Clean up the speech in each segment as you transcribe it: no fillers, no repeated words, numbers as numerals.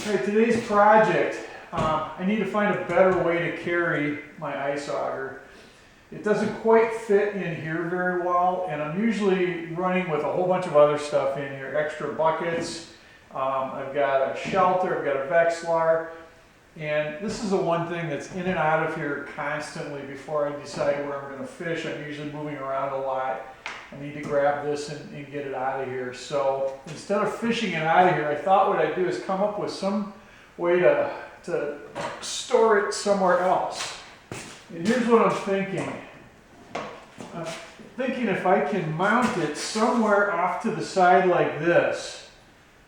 Alright, today's project, I need to find a better way to carry my ice auger. It doesn't quite fit in here very well, and I'm usually running with a whole bunch of other stuff in here, extra buckets. I've got a shelter, I've got a Vexlar, and this is the one thing that's in and out of here constantly before I decide where I'm going to fish. I'm usually moving around a lot. I need to grab this and get it out of here. So instead of fishing it out of here, I thought what I'd do is come up with some way to store it somewhere else. And here's what I'm thinking. I'm thinking if I can mount it somewhere off to the side like this,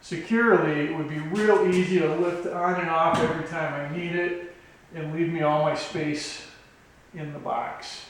securely, it would be real easy to lift on and off every time I need it and leave me all my space in the box.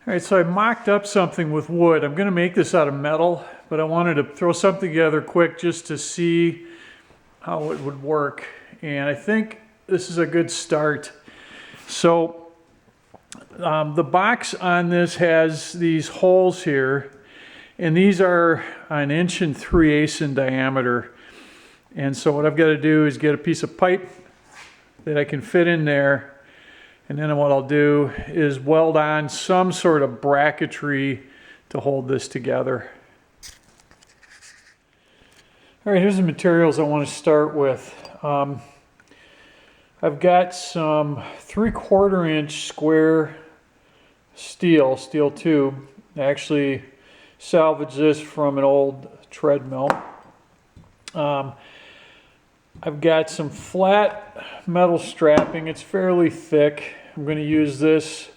All right, so I mocked up something with wood. I'm going to make this out of metal, but I wanted to throw something together quick just to see how it would work. And I think this is a good start. So the box on this has these holes here, and these are 1 3/8 inches in diameter. And so what I've got to do is get a piece of pipe that I can fit in there. And then what I'll do is weld on some sort of bracketry to hold this together. All right, here's the materials I want to start with. I've got some 3/4 inch square steel tube. I actually salvaged this from an old treadmill. I've got some flat metal strapping. It's fairly thick. I'm going to use this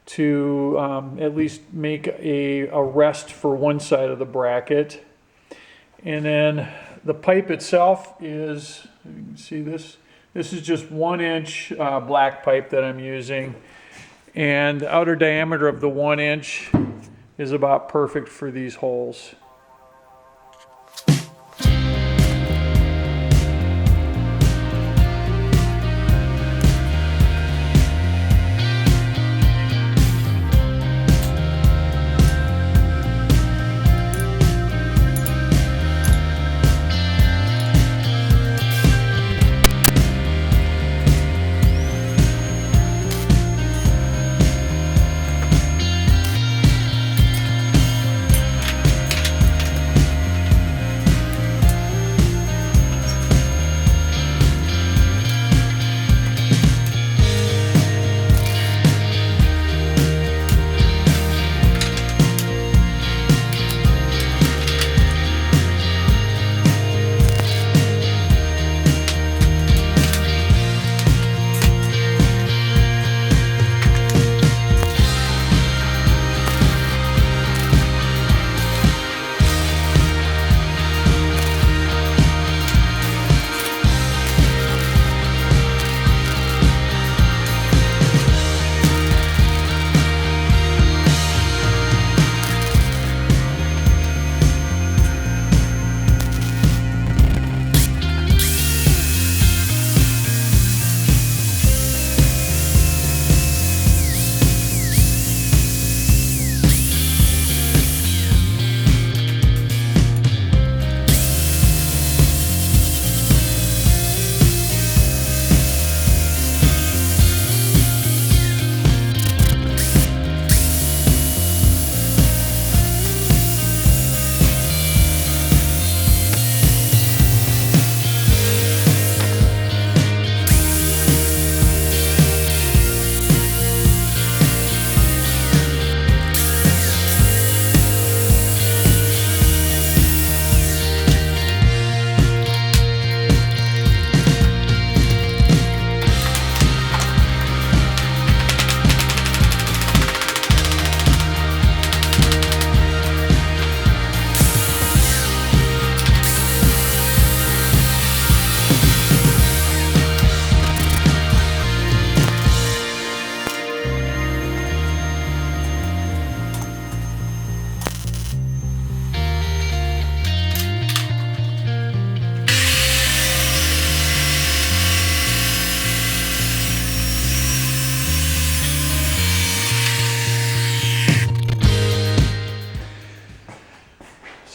to at least make a rest for one side of the bracket. And then the pipe itself is, you can see this is just 1 inch black pipe that I'm using. And the outer diameter of the 1 inch is about perfect for these holes.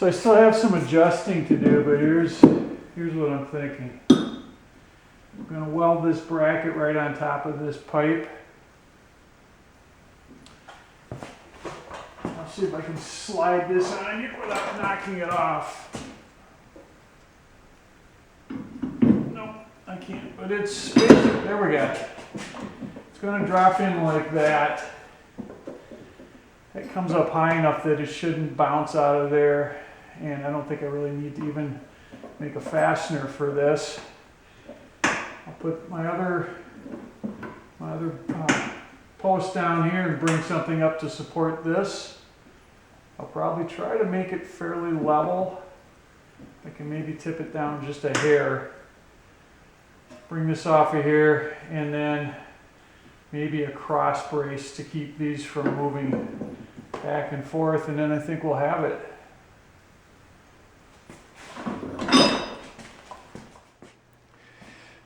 So I still have some adjusting to do, but here's what I'm thinking. I'm going to weld this bracket right on top of this pipe. I'll see if I can slide this on here without knocking it off. Nope, I can't, but it's, there we go. It's going to drop in like that. It comes up high enough that it shouldn't bounce out of there, and I don't think I really need to even make a fastener for this. I'll put my other post down here and bring something up to support this. I'll probably try to make it fairly level. I can maybe tip it down just a hair. Bring this off of here, and then maybe a cross brace to keep these from moving back and forth, and then I think we'll have it.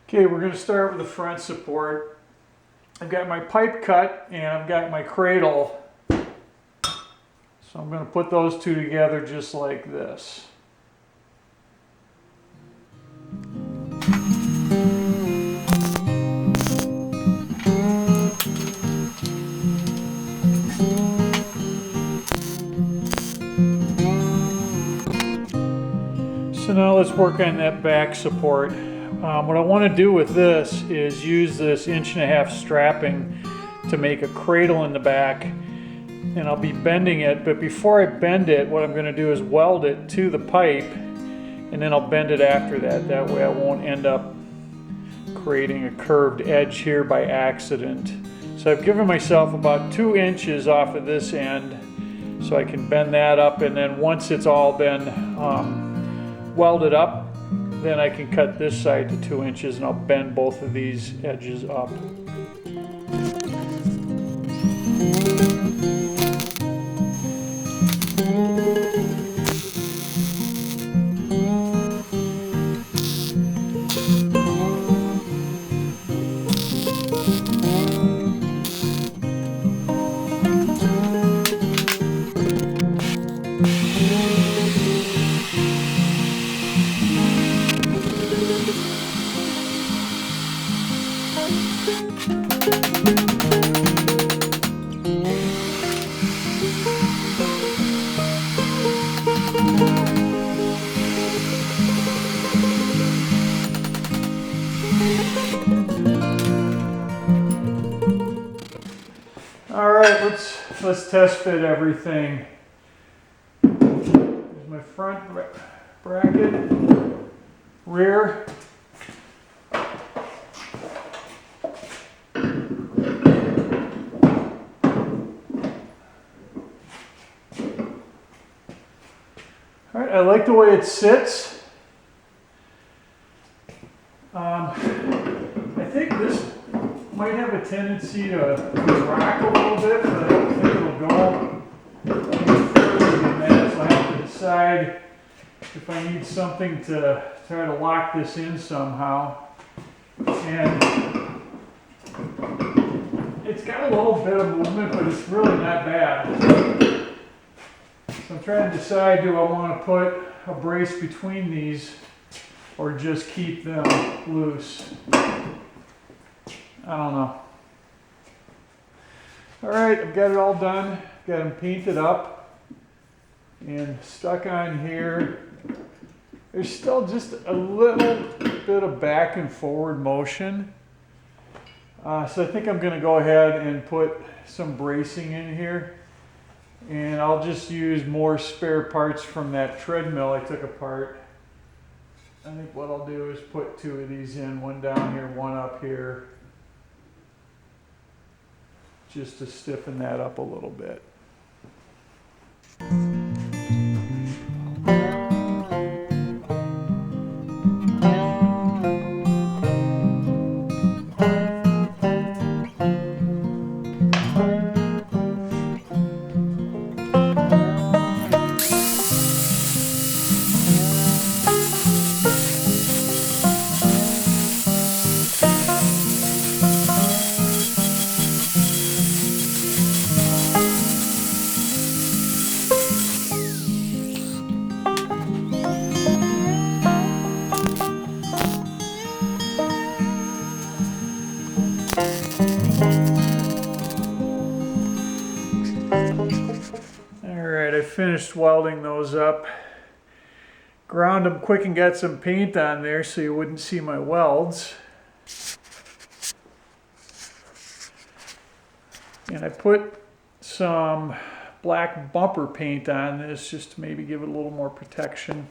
Okay, we're going to start with the front support. I've got my pipe cut and I've got my cradle. So I'm going to put those two together just like this. So now let's work on that back support. What I want to do with this is use this 1.5" strapping to make a cradle in the back, and I'll be bending it, but before I bend it, what I'm going to do is weld it to the pipe, and then I'll bend it after that. That way I won't end up creating a curved edge here by accident. So I've given myself about 2 inches off of this end so I can bend that up, and then once it's all been welded up, then I can cut this side to 2 inches, and I'll bend both of these edges up. All right, let's test fit everything. Here's my front bracket, rear. All right, I like the way it sits. I think this might have a tendency to rock a little bit, but I don't think it'll go any further than that, so I have to decide if I need something to try to lock this in somehow. And it's got a little bit of movement, but it's really not bad. So I'm trying to decide, do I want to put a brace between these or just keep them loose? I don't know. All right, I've got it all done. Got them painted up and stuck on here. There's still just a little bit of back and forward motion. So I think I'm going to go ahead and put some bracing in here. And I'll just use more spare parts from that treadmill I took apart. I think what I'll do is put 2 of these in, one down here, one up here, just to stiffen that up a little bit. finished welding those up. Ground them quick and got some paint on there so you wouldn't see my welds. And I put some black bumper paint on this just to maybe give it a little more protection.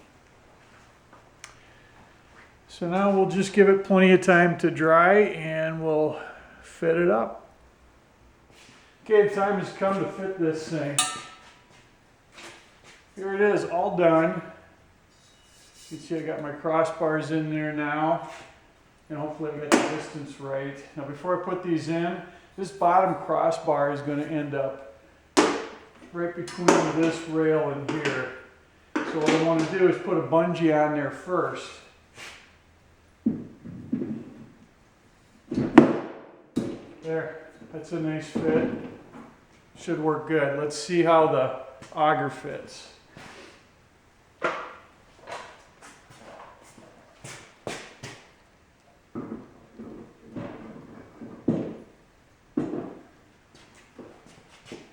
So now we'll just give it plenty of time to dry and we'll fit it up. Okay, the time has come to fit this thing. Here it is, all done. You can see I got my crossbars in there now, and hopefully I got the distance right. Now before I put these in, this bottom crossbar is going to end up right between this rail and here. So what I want to do is put a bungee on there first. There, that's a nice fit. Should work good. Let's see how the auger fits.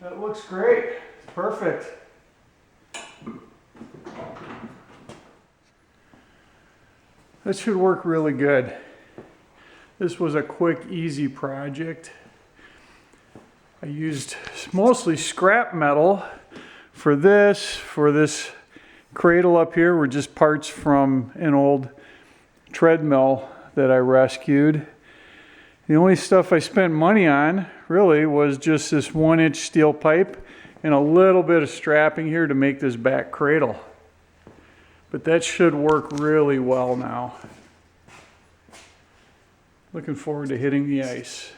That looks great. It's perfect. That should work really good. This was a quick, easy project. I used mostly scrap metal for this cradle up here were just parts from an old treadmill that I rescued. The only stuff I spent money on really was just this 1-inch steel pipe and a little bit of strapping here to make this back cradle. But that should work really well now. Looking forward to hitting the ice.